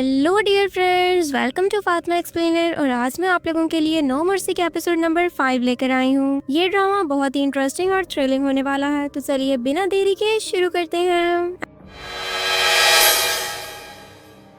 Hello dear friends, welcome to Fatima explainer. और आज मैं आप लोगों के लिए नो मर्सी के एपिसोड नंबर 5 लेकर आई हूँ। ये ड्रामा बहुत ही इंटरेस्टिंग और थ्रिलिंग होने वाला है, तो चलिए बिना देरी के शुरू करते हैं।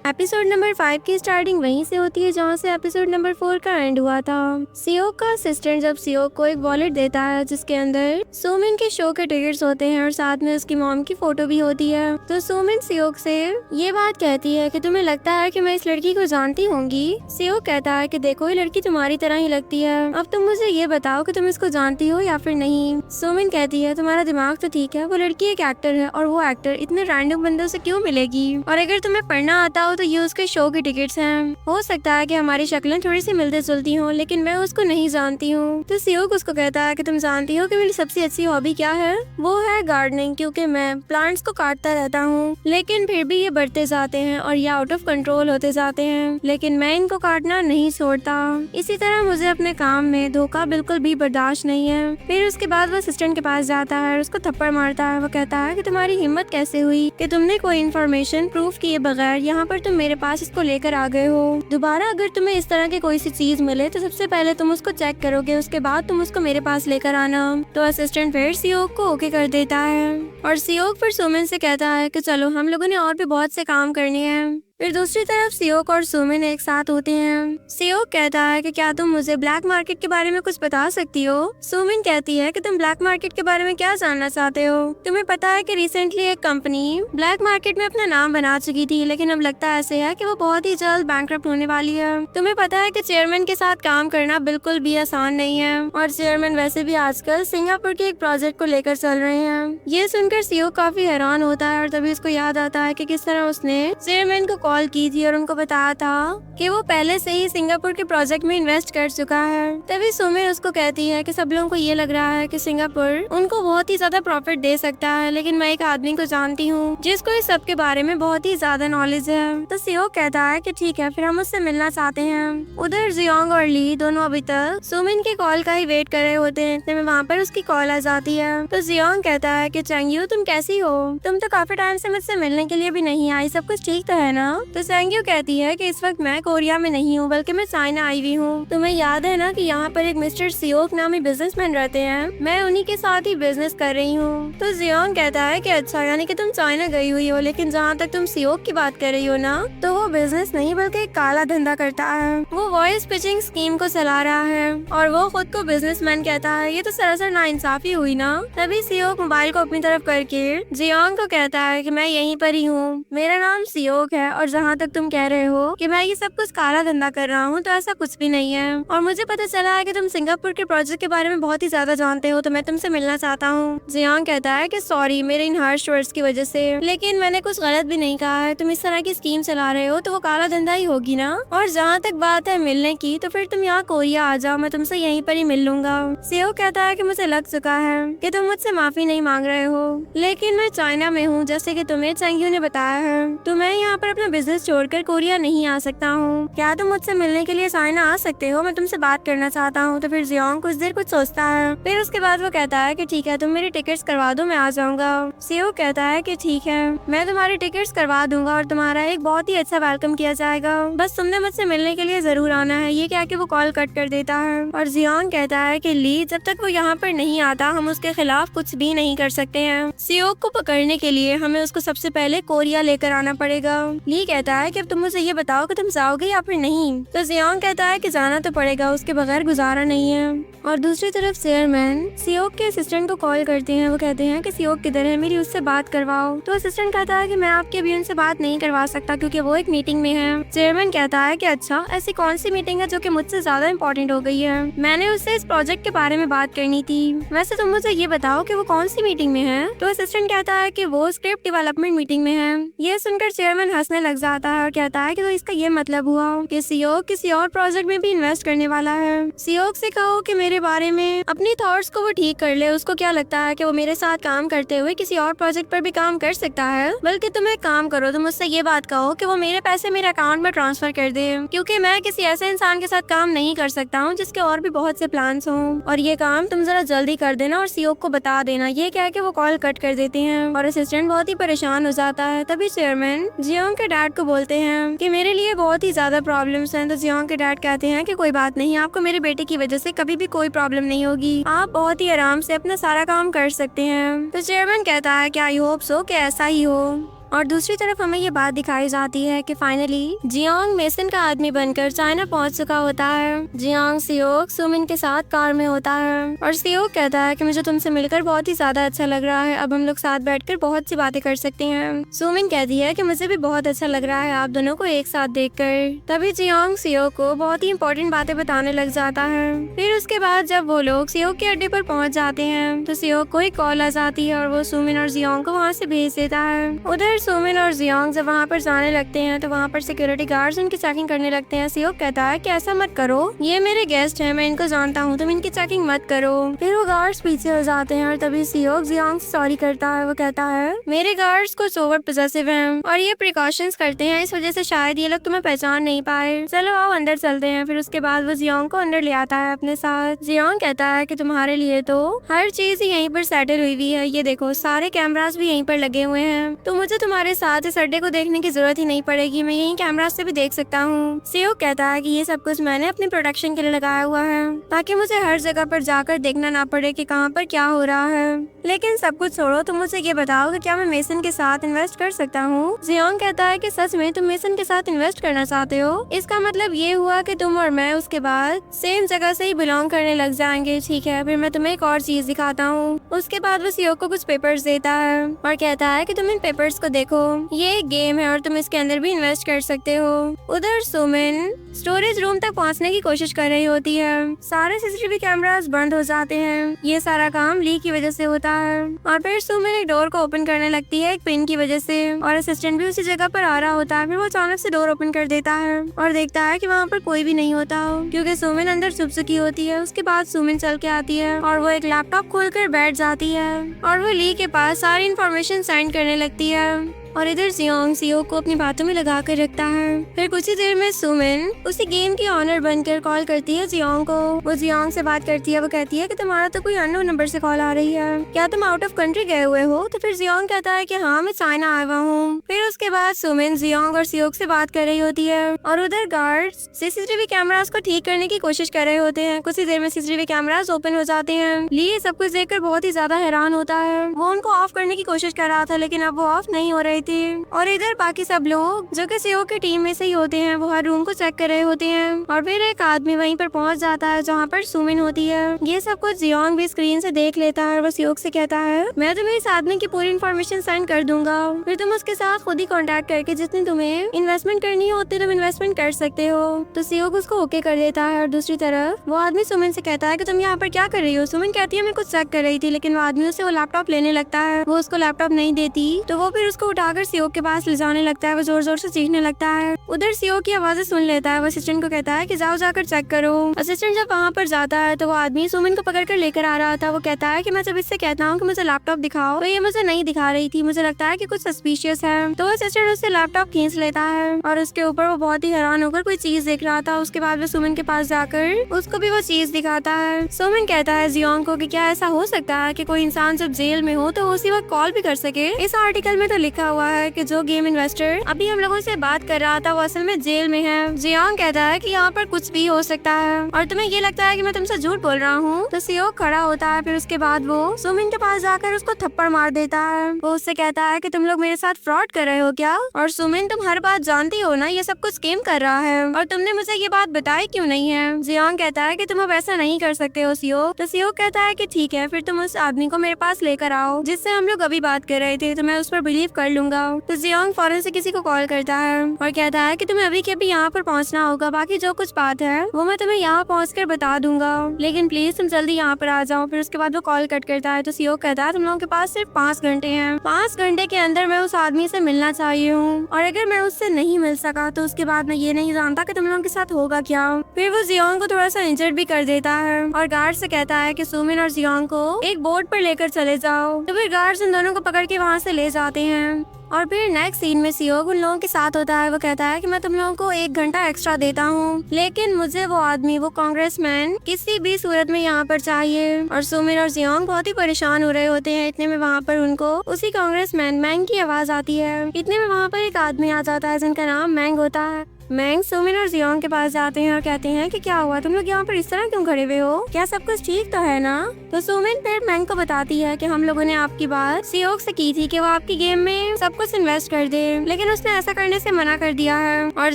एपिसोड नंबर 5 की स्टार्टिंग वहीं से होती है जहाँ से एपिसोड नंबर 4 का एंड हुआ था। सियोक का असिस्टेंट जब सियोक को एक वॉलेट देता है जिसके अंदर सोमिन के शो के टिकट्स होते हैं और साथ में उसकी मॉम की फोटो भी होती है। तो सोमिन सियोक से ये बात कहती है कि तुम्हें लगता है कि मैं इस लड़की को जानती होंगी। सियोक कहता है कि देखो, ये लड़की तुम्हारी तरह ही लगती है, अब तुम मुझे ये बताओ कि तुम इसको जानती हो या फिर नहीं। सोमिन कहती है तुम्हारा दिमाग तो ठीक है, वो लड़की एक एक्टर है और वो एक्टर इतने रैंडम बंदों से क्यों मिलेगी, और अगर तुम्हें पढ़ना आता हो तो ये उसके शो की टिकट्स हैं। हो सकता है कि हमारी शक्लें थोड़ी सी मिलती जुलती हों, लेकिन मैं उसको नहीं जानती हूँ। तो सियोक उसको कहता है कि तुम जानती हो कि मेरी सबसे अच्छी हॉबी क्या है? वो है गार्डनिंग, क्योंकि मैं प्लांट्स को काटता रहता हूँ लेकिन फिर भी ये बढ़ते जाते हैं और ये आउट ऑफ कंट्रोल होते जाते हैं, लेकिन मैं इनको काटना नहीं छोड़ता। इसी तरह मुझे अपने काम में धोखा बिल्कुल भी बर्दाश्त नहीं है। फिर उसके बाद वो असिस्टेंट के पास जाता है और उसको थप्पड़ मारता है। वो कहता है कि तुम्हारी हिम्मत कैसे हुई कि तुमने कोई इन्फॉर्मेशन प्रूफ किए बगैर यहाँ पर तुम मेरे पास इसको लेकर आ गए हो। दोबारा अगर तुम्हें इस तरह की कोई सी चीज मिले तो सबसे पहले तुम उसको चेक करोगे, उसके बाद तुम उसको मेरे पास लेकर आना। तो असिस्टेंट फिर सियोक को ओके कर देता है और सियोक फिर सुमिन से कहता है कि चलो हम लोगों ने और भी बहुत से काम करने हैं। फिर दूसरी तरफ सियोक और सुमिन एक साथ होते हैं। सियोक कहता है कि क्या तुम मुझे ब्लैक मार्केट के बारे में कुछ बता सकती हो? सुमिन कहती है कि तुम ब्लैक मार्केट के बारे में क्या जानना चाहते हो? तुम्हें पता है कि रिसेंटली एक कंपनी ब्लैक मार्केट में अपना नाम बना चुकी थी, लेकिन अब लगता ऐसे है कि वो बहुत ही जल्द बैंकरप्ट होने वाली है। तुम्हें पता है कि चेयरमैन के साथ काम करना बिल्कुल भी आसान नहीं है और चेयरमैन वैसे भी आजकल सिंगापुर के एक प्रोजेक्ट को लेकर चल रहे हैं। ये सुनकर सियोक काफी हैरान होता है और तभी उसको याद आता है कि किस तरह उसने चेयरमैन को कॉल की थी और उनको बताया था कि वो पहले से ही सिंगापुर के प्रोजेक्ट में इन्वेस्ट कर चुका है। तभी सुमिन उसको कहती है कि सब लोगों को ये लग रहा है कि सिंगापुर उनको बहुत ही ज्यादा प्रॉफिट दे सकता है, लेकिन मैं एक आदमी को जानती हूँ जिसको इस सब के बारे में बहुत ही ज्यादा नॉलेज है। तो सियोक कहता है कि ठीक है, फिर हम उससे मिलना चाहते हैं। उधर जियोंग और ली दोनों अभी तक सुमिन के कॉल का ही वेट कर रहे होते हैं, इतने में वहाँ पर उसकी कॉल आ जाती है। तो जियोंग कहता है कि चैंगयू, तुम कैसी हो? तुम तो काफी टाइम से मुझसे मिलने के लिए भी नहीं आई, सब कुछ ठीक तो है ना? तो चैंगयू कहती है कि इस वक्त मैं कोरिया में नहीं हूँ बल्कि मैं चाइना आई हुई हूँ। तुम्हें याद है ना कि यहाँ पर एक मिस्टर सियोक नामी बिजनेसमैन रहते हैं, मैं उन्हीं के साथ ही बिजनेस कर रही हूँ। तो जियोंग कहता है कि अच्छा, यानी कि तुम चाइना गई हुई हो, लेकिन जहाँ तक तुम सियोक की बात कर रही हो ना, तो वो बिजनेस नहीं बल्कि एक काला धंधा करता है। वो वॉइस पिचिंग स्कीम को चला रहा है और वो खुद को बिजनेसमैन कहता है। ये तो सरासर नाइंसाफी हुई ना। तभी सियोक मोबाइल को अपनी तरफ करके जियोंग को कहता है कि मैं यहीं पर ही हूँ, मेरा नाम सियोक है और जहाँ तक तुम कह रहे हो कि मैं ये सब कुछ काला धंधा कर रहा हूँ, तो ऐसा कुछ भी नहीं है। और मुझे पता चला है कि तुम सिंगापुर के प्रोजेक्ट के बारे में बहुत ही ज्यादा जानते हो, तो मैं तुमसे मिलना चाहता हूँ। जियांग कहता है कि सॉरी मेरे इन हार्श वर्ड्स की वजह से, लेकिन मैंने कुछ गलत भी नहीं कहा है। तुम इस तरह की स्कीम चला रहे हो तो वो काला धंधा ही होगी ना। और जहाँ तक बात है मिलने की, तो फिर तुम यहाँ कोरिया आ जाओ, मैं तुमसे यहीं पर ही मिल लूंगा। सियो कहता है कि मुझे लग चुका है कि तुम मुझसे माफी नहीं मांग रहे हो, लेकिन मैं चाइना में हूँ जैसे कि तुम्हें चैंगयू ने बताया है, तो मैं यहाँ पर अपना बिजनेस छोड़कर कोरिया नहीं आ सकता हूँ। क्या तुम मुझसे मिलने के लिए चाइना आ सकते हो? मैं तुमसे बात करना चाहता हूँ। तो फिर जियोंग कुछ देर कुछ सोचता है, फिर उसके बाद वो कहता है कि ठीक है, तुम मेरी टिकट्स करवा दो, मैं आ जाऊंगा। सियो कहता है कि ठीक है, मैं तुम्हारी टिकट्स करवा दूंगा और तुम्हारा एक बहुत ही अच्छा वेलकम किया जाएगा, बस तुमने मुझसे मिलने के लिए जरूर आना है। ये क्या कि वो कॉल कट कर देता है और जियोंग कहता है कि ली, जब तक वो यहाँ पर नहीं आता हम उसके खिलाफ कुछ भी नहीं कर सकते हैं। सियोक को पकड़ने के लिए हमें उसको सबसे पहले कोरिया लेकर आना पड़ेगा। ली कहता है कि अब तुम मुझे ये बताओ कि तुम जाओगे या फिर नहीं। तो जियोंग कहता है कि जाना तो पड़ेगा, उसके बगैर गुजारा नहीं है। और दूसरी तरफ चेयरमैन सियोक के असिस्टेंट को कॉल करते हैं। वो कहते हैं कि सियोक किधर है, मेरी उससे बात करवाओ। तो असिस्टेंट कहता है कि मैं आपके अभी उनसे बात नहीं करवा सकता क्योंकि वो एक मीटिंग में है। चेयरमैन कहता है कि अच्छा, ऐसी कौन सी मीटिंग है जो कि मुझसे ज्यादा इम्पोर्टेंट हो गई है? मैंने उससे इस प्रोजेक्ट के बारे में बात करनी थी, वैसे तुम मुझे ये बताओ कि वो कौन सी मीटिंग में है। तो असिस्टेंट कहता है कि वो स्क्रिप्ट डेवलपमेंट मीटिंग में है। ये सुनकर चेयरमैन हंसने लग जाता है और कहता है कि तो इसका ये मतलब हुआ कि सियोक किसी और प्रोजेक्ट में भी इन्वेस्ट करने वाला है। सियोक से कहो कि मेरे बारे में अपनी थॉट्स को वो ठीक कर ले। उसको क्या लगता है कि वो मेरे साथ काम करते हुए किसी और प्रोजेक्ट पर भी काम कर सकता है? बल्कि तुम एक काम करो, तुम मुझसे ये बात कहो कि वो मेरे पैसे मेरे अकाउंट में ट्रांसफर कर दे, क्योंकि मैं किसी ऐसे इंसान के साथ काम नहीं कर सकता हूँ जिसके और भी बहुत से प्लान्स हों, और ये काम तुम जरा जल्दी कर देना और सियोक को बता देना। ये कह के वो कॉल कट कर देते हैं और असिस्टेंट बहुत ही परेशान हो जाता है। तभी चेयरमैन जियोंग के डैड डैड को बोलते हैं कि मेरे लिए बहुत ही ज्यादा प्रॉब्लम्स हैं। तो जियोंग के डैड कहते हैं कि कोई बात नहीं, आपको मेरे बेटे की वजह से कभी भी कोई प्रॉब्लम नहीं होगी, आप बहुत ही आराम से अपना सारा काम कर सकते हैं। तो चेयरमैन कहता है कि आई होप सो कि ऐसा ही हो। और दूसरी तरफ हमें ये बात दिखाई जाती है कि फाइनली जियोंग मेसन का आदमी बनकर चाइना पहुंच चुका होता है। जियोंग सियोक सुमिन के साथ कार में होता है और सियोक कहता है कि मुझे तुमसे मिलकर बहुत ही ज्यादा अच्छा लग रहा है, अब हम लोग साथ बैठकर बहुत सी बातें कर सकते हैं। सुमिन कहती है कि मुझे भी बहुत अच्छा लग रहा है आप दोनों को एक साथ देखकर। तभी जियोंग सियोक को बहुत ही इंपॉर्टेंट बातें बताने लग जाता है। फिर उसके बाद जब वो लोग सियोक के अड्डे पर पहुंच जाते हैं तो सियोक को एक कॉल आ जाती है और वो सुमिन और जियोंग को वहाँ से भेज देता है। उधर सुमिन और जियोंग जब वहाँ पर जाने लगते हैं तो वहाँ पर सिक्योरिटी गार्ड्स उनकी चेकिंग करने लगते हैं। सियोक कहता है कि ऐसा मत करो, ये मेरे गेस्ट हैं, मैं इनको जानता हूँ, तुम इनकी चेकिंग मत करो। फिर वो गार्ड्स पीछे हो जाते हैं और तभी सियोक जियोंग से सॉरी करता है। वो कहता है मेरे गार्ड्स कुछ ओवर पॉसेसिव हैं और ये प्रिकॉशंस करते हैं, इस वजह से शायद ये लोग तुम्हें पहचान नहीं पाए, चलो आओ अंदर चलते हैं। फिर उसके बाद वो जियोंग को अंदर ले आता है अपने साथ। जियोंग कहता है कि तुम्हारे लिए तो हर चीज ही यहीं पर सेटल हुई है, ये देखो सारे कैमरास भी यहीं पर लगे हुए हैं, तो मुझे तुम्हारे साथ इस अड्डे को देखने की जरूरत ही नहीं पड़ेगी, मैं यहीं कैमरा से भी देख सकता हूँ। सियोक कहता है कि ये सब कुछ मैंने अपनी प्रोटेक्शन के लिए लगाया हुआ है ताकि मुझे हर जगह पर जाकर देखना ना पड़े कि कहाँ पर क्या हो रहा है। लेकिन सब कुछ छोड़ो, तुम मुझे ये बताओ कि क्या मैं मेसन के साथ इन्वेस्ट कर सकता हूँ। जियोंग कहता है कि सच में तुम मेसन के साथ इन्वेस्ट करना चाहते हो, इसका मतलब ये हुआ कि तुम और मैं उसके बाद सेम जगह से ही बिलोंग करने लग जाएंगे। ठीक है, फिर मैं तुम्हें एक और चीज दिखाता हूँ। उसके बाद वो सियोक को कुछ पेपर्स देता है और कहता है कि तुम इन पेपर्स को देखो, ये एक गेम है और तुम इसके अंदर भी इन्वेस्ट कर सकते हो। उधर सुमिन स्टोरेज रूम तक पहुंचने की कोशिश कर रही होती है, सारे सीसीटीवी कैमरास बंद हो जाते हैं, ये सारा काम लीक की वजह से होता है। और फिर सुमिन एक डोर को ओपन करने लगती है एक पिन की वजह से और असिस्टेंट भी उसी जगह पर आ रहा होता है। फिर वो अचानक से डोर ओपन कर देता है और देखता है कि वहाँ पर कोई भी नहीं होता क्योंकि सुमिन अंदर छुप चुकी होती है। उसके बाद सुमिन चल के आती है और वो एक लैपटॉप खोलकर बैठ जाती है और वो ली के पास सारी इन्फॉर्मेशन सेंड करने लगती है। और इधर जियोंग सियोक को अपनी बातों में लगा कर रखता है। फिर कुछ ही देर में सुमिन उसी गेम की ऑनर बनकर कॉल करती है जियोंग को। वो जियोंग से बात करती है, वो कहती है कि तुम्हारा तो कोई अननोन नंबर से कॉल आ रही है, क्या तुम आउट ऑफ कंट्री गए हुए हो। तो फिर जियोंग कहता है कि हाँ मैं चाइना आया हुआ हूँ। फिर उसके बाद सुमिन जियोंग और सियोक से बात कर रही होती है और उधर गार्ड्स सीसीटीवी कैमरास को ठीक करने की कोशिश कर रहे होते हैं। कुछ ही देर में सीसीटीवी कैमरास ओपन हो जाते हैं। ली ये सब कुछ देखकर बहुत ही ज्यादा हैरान होता है, वो उनको ऑफ करने की कोशिश कर रहा था लेकिन अब वो ऑफ नहीं हो रही थी। और इधर बाकी सब लोग जो कि सियोक की टीम में से ही होते हैं वो हर रूम को चेक कर रहे होते हैं और फिर एक आदमी वहीं पर पहुंच जाता है जहाँ पर सुमिन होती है। ये सब कुछ जियोंग भी स्क्रीन से देख लेता है और वो सियोक से कहता है मैं तुम्हें इस आदमी की पूरी इन्फॉर्मेशन सेंड कर दूंगा, फिर तुम उसके साथ खुद ही कॉन्टेक्ट करके जितनी तुम्हें इन्वेस्टमेंट करनी हो उतनी तुम इन्वेस्टमेंट कर सकते हो। तो सियोक उसको ओके कर देता है और दूसरी तरफ वो आदमी सुमिन से कहता है कि तुम यहाँ पर क्या कर रही हो। सुमिन कहती है मैं कुछ चेक कर रही थी, लेकिन वो आदमी उसे वो लैपटॉप लेने लगता है। वो उसको लैपटॉप नहीं देती तो वो फिर उसको उठाकर सियोक के पास ले जाने लगता है। वो जोर जोर से चीखने लगता है। उधर सियोक की आवाजें सुन लेता है। वो असिस्टेंट को कहता है कि जाओ जाकर चेक करो। असिस्टेंट जब वहाँ पर जाता है तो वो आदमी सुमिन को पकड़ कर लेकर आ रहा था। वो कहता है कि मैं जब इससे कहता हूँ कि मुझे लैपटॉप दिखाओ तो ये मुझे नहीं दिखा रही थी, मुझे लगता है कि कुछ सस्पिशियस है। तो असिस्टेंट उससे लैपटॉप खींच लेता है और उसके ऊपर वो बहुत ही हैरान होकर कोई चीज देख रहा था। उसके बाद वो सुमिन के पास जाकर उसको भी वो चीज दिखाता है। सुमिन कहता है जियोंग को कि क्या ऐसा हो सकता है कि कोई इंसान जब जेल में हो तो उसी वक्त कॉल भी कर सके। इस आर्टिकल में तो लिखा हुआ है कि जो गेम इन्वेस्टर अभी हम लोगों से बात कर रहा था वो असल में जेल में है। जियोंग कहता है कि यहाँ पर कुछ भी हो सकता है और तुम्हें ये लगता है कि मैं तुमसे झूठ बोल रहा हूँ। तो सियोक खड़ा होता है। फिर उसके बाद वो सुमिन के पास जाकर उसको थप्पड़ मार देता है। वो उससे कहता है कि तुम लोग मेरे साथ फ्रॉड कर रहे हो क्या, और सुमिन तुम हर बात जानती हो ना, ये सब कुछ गेम कर रहा है और तुमने मुझे ये बात बताई क्यों नहीं है। जियोंग कहता है कि तुम अब ऐसा नहीं कर सकते हो सियोक। तो सियोक कहता है कि ठीक है, फिर तुम उस आदमी को मेरे पास लेकर आओ जिससे हम लोग अभी बात कर रहे थे, तो मैं उस पर बिलीव कर लूंगा। तो जियोंग फौरन से किसी को कॉल करता है और कहता है कि तुम्हें अभी के अभी यहाँ पर पहुँचना होगा, बाकी जो कुछ बात है वो मैं तुम्हें यहाँ पहुँचकर बता दूंगा, लेकिन प्लीज तुम जल्दी यहाँ पर आ जाओ। फिर उसके बाद वो कॉल कट करता है। तो सियोक कहता है तुम लोगों के पास सिर्फ 5 घंटे हैं, 5 घंटे के अंदर मैं उस आदमी से मिलना चाहिए हूँ, और अगर मैं उससे नहीं मिल सका तो उसके बाद मैं ये नहीं जानता कि तुम लोगों के साथ होगा क्या। फिर वो जियोंग को थोड़ा सा इंजर्ड भी कर देता है और गार्ड से कहता है कि सुमिन और जियोंग को एक बोट पर लेकर चले जाओ। तो फिर गार्ड्स इन दोनों को पकड़ के वहाँ से ले जाते हैं और फिर नेक्स्ट सीन में सियोक उन लोगों के साथ होता है। वो कहता है कि मैं तुम लोगों को 1 घंटा एक्स्ट्रा देता हूँ, लेकिन मुझे वो आदमी, वो कांग्रेसमैन किसी भी सूरत में यहाँ पर चाहिए। और सुमिन और जियोंग बहुत ही परेशान हो रहे होते हैं। इतने में वहाँ पर उनको उसी कांग्रेसमैन मैंग की आवाज आती है। इतने में वहाँ पर एक आदमी आ जाता है जिनका नाम मैंग होता है। मैंग सुमिन और जियोंग के पास जाते हैं और कहते हैं कि क्या हुआ, तुम लोग यहाँ पर इस तरह क्यों खड़े हुए हो, क्या सब कुछ ठीक तो है ना। तो सुमिन फिर मैंग को बताती है कि हम लोगों ने आपकी बात सियोक से की थी कि वो आपकी गेम में सब कुछ इन्वेस्ट कर दे, लेकिन उसने ऐसा करने से मना कर दिया है। और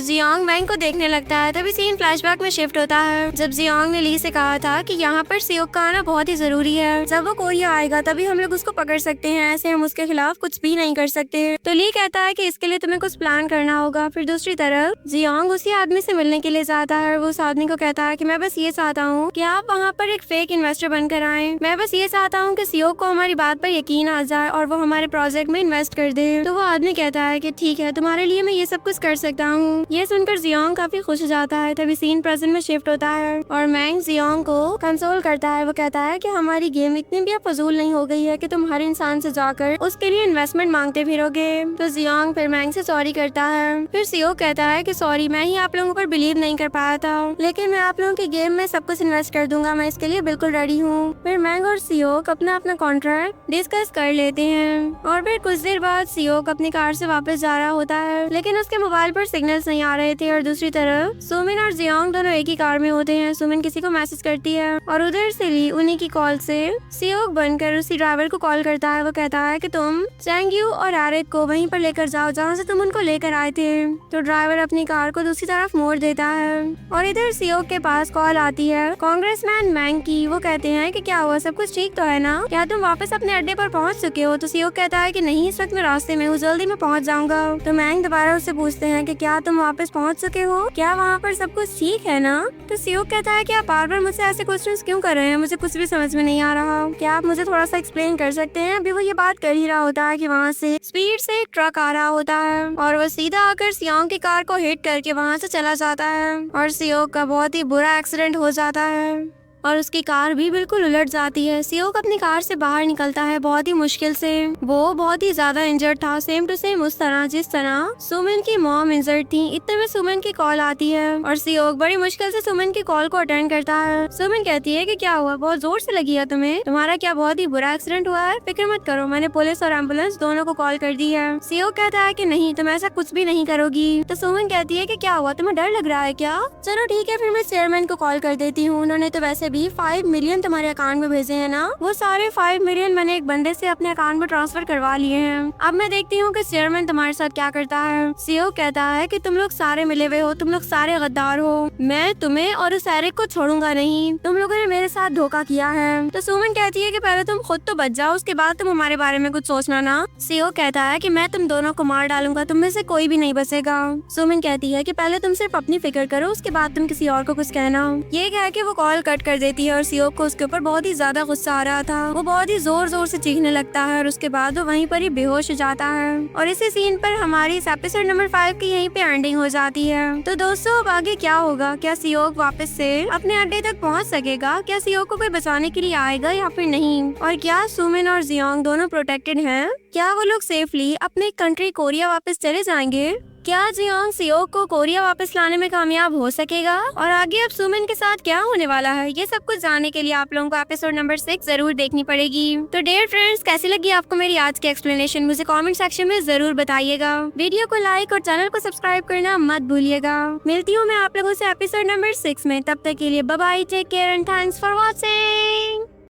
जियोंग मैंग को देखने लगता है। तभी सीन फ्लैशबैक में शिफ्ट होता है जब जियोंग ने ली से कहा था कि यहाँ पर सियोक का आना बहुत ही जरूरी है। जब वो कोरिया आएगा तभी हम लोग उसको पकड़ सकते हैं, ऐसे हम उसके खिलाफ कुछ भी नहीं कर सकते। तो ली कहता है कि इसके लिए तुम्हें कुछ प्लान करना होगा। फिर दूसरी तरफ जियोंग उसी आदमी से मिलने के लिए जाता है। वो उस आदमी को कहता है कि मैं बस ये चाहता हूँ कि आप वहाँ पर एक फेक इन्वेस्टर बनकर आए। मैं बस ये चाहता हूँ कि सियोक को हमारी बात पर यकीन आ जाए और वो हमारे प्रोजेक्ट में इन्वेस्ट कर दे। तो वो आदमी कहता है कि ठीक है, तुम्हारे लिए मैं ये सब कुछ कर सकता हूँ। ये सुनकर जियोंग काफी खुश हो जाता है। तभी सीन प्रेजेंट में शिफ्ट होता है और मैंग जियोंग को कंसोल करता है। वो कहता है कि हमारी गेम इतनी भी फजूल नहीं हो गई है कि तुम हर इंसान से जाकर उसके लिए इन्वेस्टमेंट मांगते फिरोगे। तो जियोंग फिर मैंग से सॉरी करता है। फिर सियोक कहता है कि सॉरी, मैं ही आप लोगों पर बिलीव नहीं कर पाया था, लेकिन मैं आप लोगों की गेम में सब कुछ इन्वेस्ट कर दूंगा, मैं इसके लिए बिल्कुल रेडी हूँ। फिर मैंग और सियोक अपना अपना कॉन्ट्रैक्ट डिस्कस कर लेते हैं। और फिर कुछ देर बाद सियोक अपनी कार से वापस जा रहा होता है, लेकिन उसके मोबाइल पर सिग्नल्स नहीं आ रहे थे। और दूसरी तरफ सुमिन और जियोंग दोनों एक ही कार में होते हैं। सुमिन किसी को मैसेज करती है और उधर से ली उन्हीं की कॉल से सियोक बनकर उसी ड्राइवर को कॉल करता है। वो कहता है कि तुम चैंग्यू और एरिक को वहीं पर लेकर जाओ जहाँ से तुम उनको लेकर आए थे। तो ड्राइवर अपनी कार को दूसरी तरफ मोड़ देता है और इधर सियोक के पास कॉल आती है कांग्रेसमैन मैंग की। वो कहते हैं कि क्या हुआ, सब कुछ ठीक तो है ना, क्या तुम वापस अपने अड्डे पर पहुंच चुके हो। तो सियोक कहता है कि नहीं, इस वक्त मैं रास्ते में हूँ, जल्दी मैं पहुंच जाऊंगा। तो मैंग दोबारा उससे पूछते हैं कि क्या तुम वापस पहुंच चुके हो, क्या वहाँ पर सब कुछ ठीक है ना। तो सियोक कहता है कि आप बार बार मुझसे ऐसे क्वेश्चंस क्यों कर रहे हैं, मुझे कुछ भी समझ में नहीं आ रहा, क्या आप मुझे थोड़ा सा एक्सप्लेन कर सकते हैं। अभी वो ये बात कर ही रहा होता है कि वहाँ से स्पीड से एक ट्रक आ रहा होता है और वो सीधा आकर सियोंग की कार को हिट करके वहाँ से चला जाता है और सियोक का बहुत ही बुरा एक्सीडेंट हो जाता है और उसकी कार भी बिल्कुल उलट जाती है। सियोक अपनी कार से बाहर निकलता है बहुत ही मुश्किल से। वो बहुत ही ज्यादा इंजर्ड था, सेम टू सेम उस तरह जिस तरह सुमिन की मॉम इंजर्ड थी। इतने में सुमिन की कॉल आती है और सियोक बड़ी मुश्किल से सुमिन की कॉल को अटेंड करता है। सुमिन कहती है कि क्या हुआ, बहुत जोर से लगी है तुम्हें, तुम्हारा क्या बहुत ही बुरा एक्सीडेंट हुआ है। फिक्र मत करो, मैंने पुलिस और एम्बुलेंस दोनों को कॉल कर दी है। सियोक कहता है कि नहीं, तुम ऐसा कुछ भी नहीं करोगी। तो सुमिन कहती है कि क्या हुआ, तुम्हें डर लग रहा है क्या। चलो ठीक है, फिर मैं चेयरमैन को कॉल कर देती हूँ, उन्होंने तो वैसे भी 5 मिलियन तुम्हारे अकाउंट में भेजे हैं ना। वो सारे 5 मिलियन मैंने एक बंदे से अपने अकाउंट में ट्रांसफर करवा लिए हैं। अब मैं देखती हूँ कि चेयरमैन तुम्हारे साथ क्या करता है। सियोक कहता है कि तुम लोग सारे मिले हुए हो, तुम लोग सारे गद्दार हो, मैं तुम्हें और उस एरिक को छोड़ूंगा नहीं, तुम लोगों ने मेरे साथ धोखा किया है। तो सुमन कहती है कि पहले तुम खुद तो बच जाओ, उसके बाद तुम हमारे बारे में कुछ सोचना ना। सियोक कहता है कि मैं तुम दोनों को मार डालूंगा, तुम में से कोई भी नहीं बचेगा। सुमन कहती है कि पहले तुम सिर्फ अपनी फिक्र करो, उसके बाद तुम किसी और को कुछ कहना। ये कह के वो कॉल कट कर देती है और सियोक को उसके ऊपर बहुत ही ज्यादा गुस्सा आ रहा था। वो बहुत ही जोर जोर से चीखने लगता है और उसके बाद वो वहीं पर ही बेहोश हो जाता है। और इसी सीन पर हमारी इस एपिसोड नंबर 5 की यहीं पे एंडिंग हो जाती है। तो दोस्तों, अब आगे क्या होगा, क्या सियोक वापस से अपने अड्डे तक पहुंच सकेगा, क्या सियोक को कोई बचाने के लिए आएगा या फिर नहीं, और क्या सुमिन और जियोंग दोनों प्रोटेक्टेड हैं, क्या वो लोग सेफली अपने कंट्री कोरिया वापस चले जाएंगे, क्या जियोंग सियोक को कोरिया वापस लाने में कामयाब हो सकेगा, और आगे अब सुमिन के साथ क्या होने वाला है, ये सब कुछ जानने के लिए आप लोगों को एपिसोड नंबर 6 जरूर देखनी पड़ेगी। तो डियर फ्रेंड्स, कैसी लगी आपको मेरी आज की एक्सप्लेनेशन, मुझे कमेंट सेक्शन में जरूर बताइएगा। वीडियो को लाइक और चैनल को सब्सक्राइब करना मत भूलिएगा। मिलती हूँ मैं आप लोगों से एपिसोड नंबर 6 में, तब तक के लिए bye bye, take care and thanks for watching.